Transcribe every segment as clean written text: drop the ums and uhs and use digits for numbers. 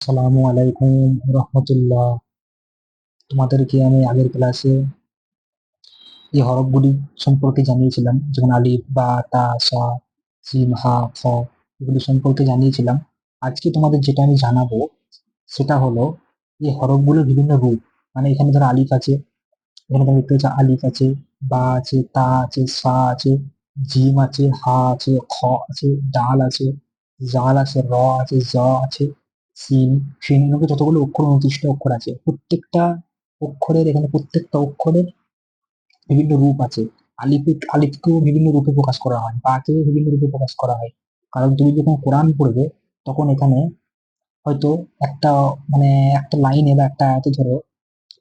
আসসালামু আলাইকুম রহমতুল্লাহ। তোমাদেরকে আমি আগের ক্লাসে এই হরফগুলি সম্পর্কে জানিয়েছিলাম, যেমন আলিফ, বা, তা, সা, সিন, হা, খ, এগুলি সম্পর্কে জানিয়েছিলাম। আজকে তোমাদের যেটা আমি জানাবো সেটা হলো এই হরফগুলোর বিভিন্ন রূপ। মানে এখানে ধরো আলিফ আছে, এখানে তুমি দেখতে পাচ্ছ আলিফ আছে, বা আছে, তা আছে, সা আছে, জিম আছে, হা আছে, খ আছে, ডাল আছে, জাল আছে, র আছে, জ আছে, সিন। সিন নামে যতগুলো অক্ষর, 29টা অক্ষর আছে। প্রত্যেকটা অক্ষরের বিভিন্ন রূপ আছে। আলিফকেও বিভিন্ন রূপে প্রকাশ করা হয়, বাকেও বিভিন্ন রূপে প্রকাশ করা হয়। কারণ তুমি যখন কোরআন পড়বে তখন এখানে হয়তো একটা, মানে একটা লাইনে বা একটা আয়াতে ধরো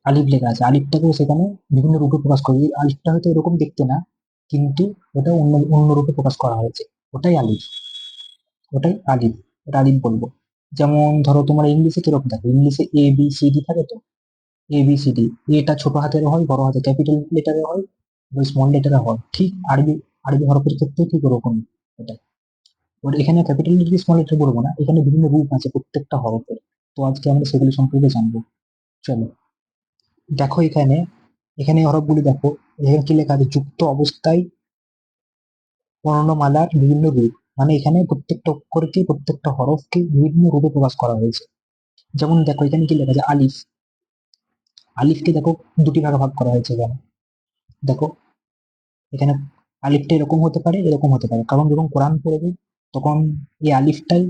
আলিফ লেখা আছে, আলিফটাকেও সেখানে বিভিন্ন রূপে প্রকাশ করে। এই আলিফটা হয়তো এরকম দেখতে না, কিন্তু ওটা অন্য অন্য রূপে প্রকাশ করা হয়েছে। ওটাই আলিফ, ওটাই আলিফ, ওটা আলিফ বলবো। যেমন ধরো তোমার ইংলিশে কিরকম থাকে, ইংলিশে ABCD থাকে তো। ABCD, এটা ছোট হাতের হয়, বড় হাতে ক্যাপিটাল লেটারে হয়, স্মল লেটারে হয়। ঠিক আরবি আরবি হরফের ক্ষেত্রে ঠিক ওরকম। এটা ওর এখানে ক্যাপিটাল লেটার স্মল লেটার বলবো না, এখানে বিভিন্ন রূপ আছে প্রত্যেকটা হরফের। তো আজকে আমরা সেগুলি সম্পর্কে জানবো। চলো দেখো, এখানে এখানে হরফগুলি দেখো। এখানে কি লেখা আছে? যুক্ত অবস্থায় বর্ণমালার বিভিন্ন রূপ। মানে এখানে প্রত্যেকটা অক্ষরকে, প্রত্যেকটা হরফকে বিভিন্ন রূপে প্রকাশ করা হয়েছে। যেমন দেখো এখানে কি লেখা আছে? আলিফ। আলিফকে দেখো দুটি ভাগে ভাগ করা হয়েছে এখানে। দেখো এখানে আলিফটা এরকম হতে পারে, এরকম হতে পারে, কারণ যখন কোরআন পড়বে তখন এই আলিফটাই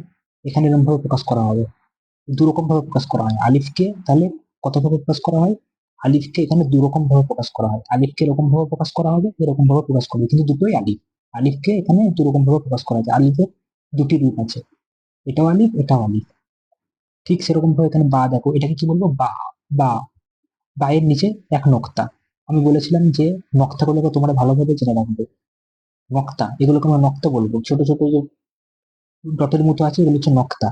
এখানে এরকম ভাবে প্রকাশ করা হবে। দুরকম ভাবে প্রকাশ করা হয় আলিফকে। তাহলে কত ভাবে প্রকাশ করা হয়? আলিফকে এখানে দুরকম ভাবে প্রকাশ করা হয়। আলিফকে এরকম ভাবে প্রকাশ করা হবে, এরকম ভাবে প্রকাশ করবে, কিন্তু দুটোই আলিফ। আলিফকে এখানে দুরকম ভাবে প্রকাশ করা যায়। আলিফের দুটি রূপ আছে, এটাও আলিফ, এটাও আলিফ। ঠিক সেরকম ভাবে এখানে বা দেখো, এটাকে কি বলবো? বা। বা, বায়ের নিচে এক নক্তা। আমি বলেছিলাম যে নক্তাগুলোকে তোমরা ভালোভাবে জেনে রাখবে। নক্তা, এগুলোকে আমরা নক্তা বলবো। ছোট ছোট যে ডটের মতো আছে, এগুলো হচ্ছে নক্তা।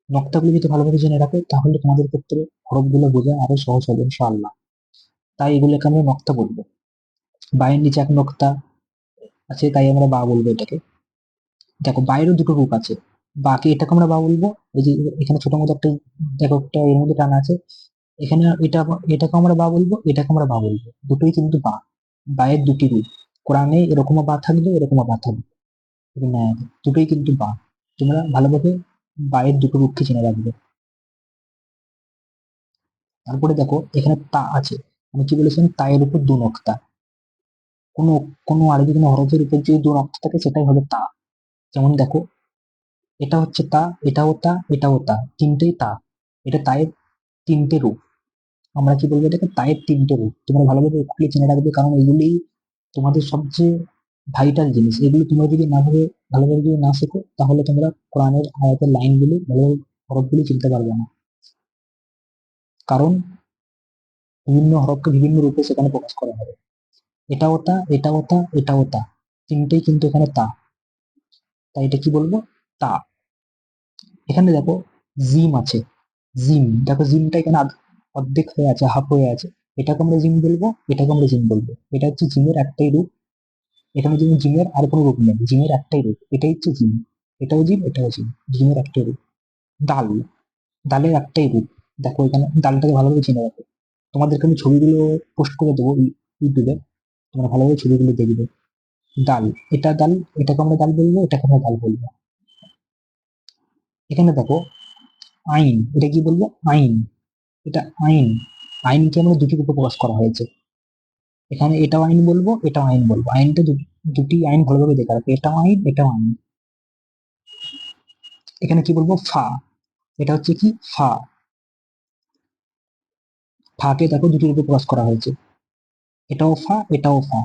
নক্তাগুলো যদি ভালোভাবে জেনে রাখো তাহলে তোমাদের ক্ষেত্রে হরফগুলো বোঝা আরো সহজ হবে ইনশাআল্লাহ। তাই এগুলোকে আমরা নক্তা বলবো। বায়ের নিচে এক নক্তা আছে, তাই আমরা বা বলবো এটাকে। দেখো বাইরেও দুটো রূপ আছে। বাকে এটাকে আমরা বা বলবো। এই যে এখানে ছোট মতো একটা, দেখো একটা এর মধ্যে টানা আছে। এখানে এটাকে আমরা বা বলবো, এটাকে আমরা বা বলবো। দুটোই কিন্তু বা। বায়ের দুটি রূপ। কোরআনে এরকমও বা থাকবে, এরকমও বা থাকবে। এরকম আয়াতে। দুটোই কিন্তু বা। তোমরা ভালোভাবে বায়ের দুটো রূপকে চিনে রাখবে। তারপরে দেখো এখানে তা আছে। আমি কি বলেছিলাম? তায়ের উপর দু নক্তা। কোনো কোনো আরবি কোনো হরফের উপর যদি দু নক্তা থাকে সেটাই হবে তা। যেমন দেখো, এটা হচ্ছে তা, এটাও তা, এটাও তা, তিনটেই তা। এটা তায়ের তিনটে রূপ। আমরা কি বলবো? এটাকে তায়ের তিনটে রূপ। তোমরা ভালোভাবে এগুলি জেনে রাখবে, কারণ এগুলি তোমাদের সবচেয়ে ভাইটাল জিনিস। এগুলো তোমরা যদি ভালোভাবে যদি না শেখো তাহলে তোমরা কোরআনের আয়াতের লাইনগুলি ভালোভাবে, হরফগুলি চিনতে পারবে না। কারণ বিভিন্ন হরফকে বিভিন্ন রূপে সেখানে প্রকাশ করা হবে। এটাও তা, এটাও তা, এটাও তা, তিনটেই কিন্তু এখানে তা। তাই এটা কি বলবো? তা। এখানে দেখো জিম আছে। জিম, দেখো জিমটা এখানে অর্ধেক হয়ে আছে, হাফ হয়ে আছে। এটাকে আমরা জিম বলবো, এটাকে আমরা জিম বলবো। এটা হচ্ছে জিমের একটাই রূপ। এখানে যেমন জিমের আর কোনো রূপ নেই, জিমের একটাই রূপ, এটাই হচ্ছে জিম। এটাও জিম, এটাও জিম, জিমের একটাই রূপ। ডাল, ডালের একটাই রূপ। দেখো এখানে ডালটাকে ভালোভাবে চিনে রাখো। তোমাদেরকে আমি ছবিগুলো পোস্ট করে দেবো ইউটিউবে, তোমরা ভালোভাবে ছবিগুলো দেখবে। ডাল, এটা ডাল, এটাকে আমরা ডাল বলবো, এটাকে আমরা ডাল বলবো। এখানে দেখো আইন, এটা কি বলবো? আইন। এটা আইন। আইনকে আমরা দুটি রূপে প্রকাশ করা হয়েছে। এখানে এটাও আইন বলবো, এটাও আইন বলবো। আইনটা দুটি আইন ভালোভাবে দেখা রাখো, এটাও আইন, এটাও আইন। এখানে কি বলবো? ফা। এটা হচ্ছে কি? ফা। ফাকে দেখো দুটি রূপে প্রকাশ করা হয়েছে। এটাও ফা, এটাও ফা।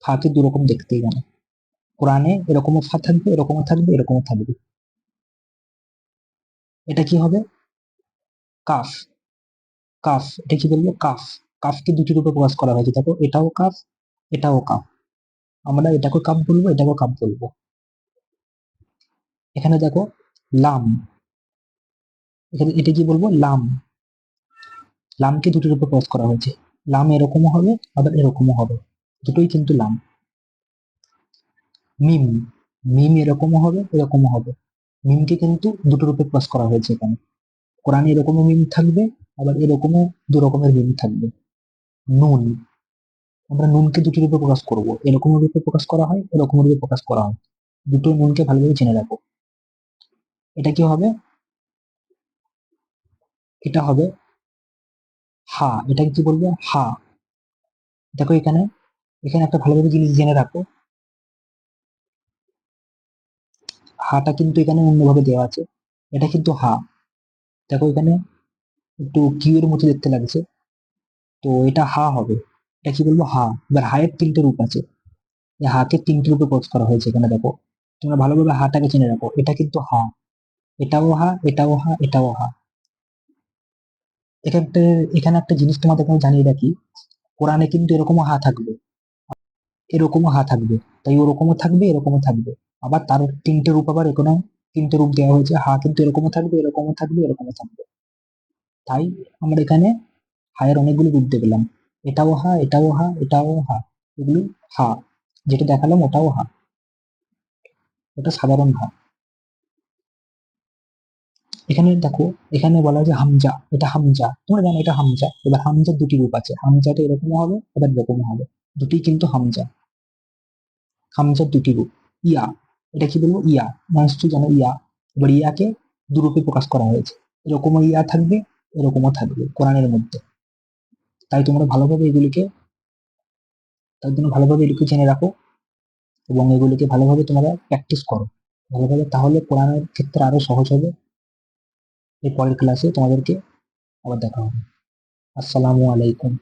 ফাকে দুরকম দেখতে এখানে। কোরআনে এরকমও ফা থাকবে, এরকমও থাকবে, এরকমও থাকবে। এটা কি হবে? কাফ। কাফ, এটা কি বলবো? কাফ। কাফকে দুটি রূপে প্রকাশ করা হয়েছে। দেখো এটাও কাফ, এটাও কাফ। আমরা এটাকে কাপ বলবো, এটাকে কাপ বলবো। এখানে দেখো লাম। এখানে এটা কি বলবো? লাম। লামকে দুটি রূপে প্রকাশ করা হয়েছে। লাম এরকমও হবে, আবার এরকমও হবে। দুটোই কিন্তু লাম। মিম। মিম এরকমও হবে, এরকমও হবে। মিমকে কিন্তু দুটো রূপে প্রকাশ করা হয়েছে এখানে। কোরআনে এরকমও মিম থাকবে, আবার এরকমও দু রকমের মিম থাকবে। নুন, আমরা নুনকে দুটি রূপে প্রকাশ করব, এরকম রূপে প্রকাশ করা হয়, এরকম রূপে প্রকাশ করা হয়। দুটো নুনকে ভালোভাবে জেনে রাখো। এটা কি হবে? এটা হবে হা। এটাকে কি বলবো? হা। দেখো এখানে, এখানে একটা ভালোভাবে জিনিস জেনে রাখো, হাটা কিন্তু এখানে অন্যভাবে দেওয়া আছে, এটা কিন্তু হা। দেখো এখানে একটু কিউ এর মতো দেখতে লাগছে, তো এটা হা হবে। এটা কি বলবো? হা। এবার হায়ের তিনটে রূপ আছে, এই হাকে তিনটে রূপে প্রকাশ করা হয়েছে এখানে। দেখো তোমরা ভালোভাবে হাটাকে চিনে রাখো, এটা কিন্তু হা, এটাও হা, এটাও হা, এটাও হা। এখানে এখানে একটা জিনিস তোমাদের আমি জানিয়ে রাখি, কোরআনে কিন্তু এরকমও হা থাকবে, এরকমও হা থাকবে, তাই ওরকমও থাকবে, এরকমও থাকবে। আবার তার তিনটে রূপ, আবার এখানে তিনটে রূপ দেওয়া হয়েছে, হা কিন্তু এরকমও থাকবে, এরকমও থাকবে, এরকমও থাকবে। তাই আমরা এখানে হায়ের অনেকগুলো রূপ দেখলাম, এটাও হা, এটাও হা, এটাও হা, এগুলো হা। যেটা দেখালাম ওটাও হা, ওটা সাধারণ হা। এখানে দেখো, এখানে বলা হয় যে হামজা, এটা হামজা, তোমরা জানো এটা হামজা। এবার হামজার দুটি রূপ আছে, হামজাটা এরকমও হবে, আবার এরকমও হবে, দুটি কিন্তু হামজা। হামজার দুটি রূপ। ইয়া, এটা কি বলবো? ইয়া, নিশ্চয়ই জানো ইয়া। এবার ইয়াকে দুরূপে প্রকাশ করা হয়েছে, এরকমও ইয়া থাকবে, এরকমও থাকবে কোরআনের মধ্যে। তাই তোমরা ভালোভাবে এগুলিকে, তার জন্য ভালোভাবে এগুলিকে জেনে রাখো, এবং এগুলিকে ভালোভাবে তোমরা প্র্যাকটিস করো ভালোভাবে, তাহলে কোরআনের ক্ষেত্রে আরো সহজ হবে। এই পরের ক্লাসে তোমাদেরকে আবার দেখা হবে। আসসালামু আলাইকুম।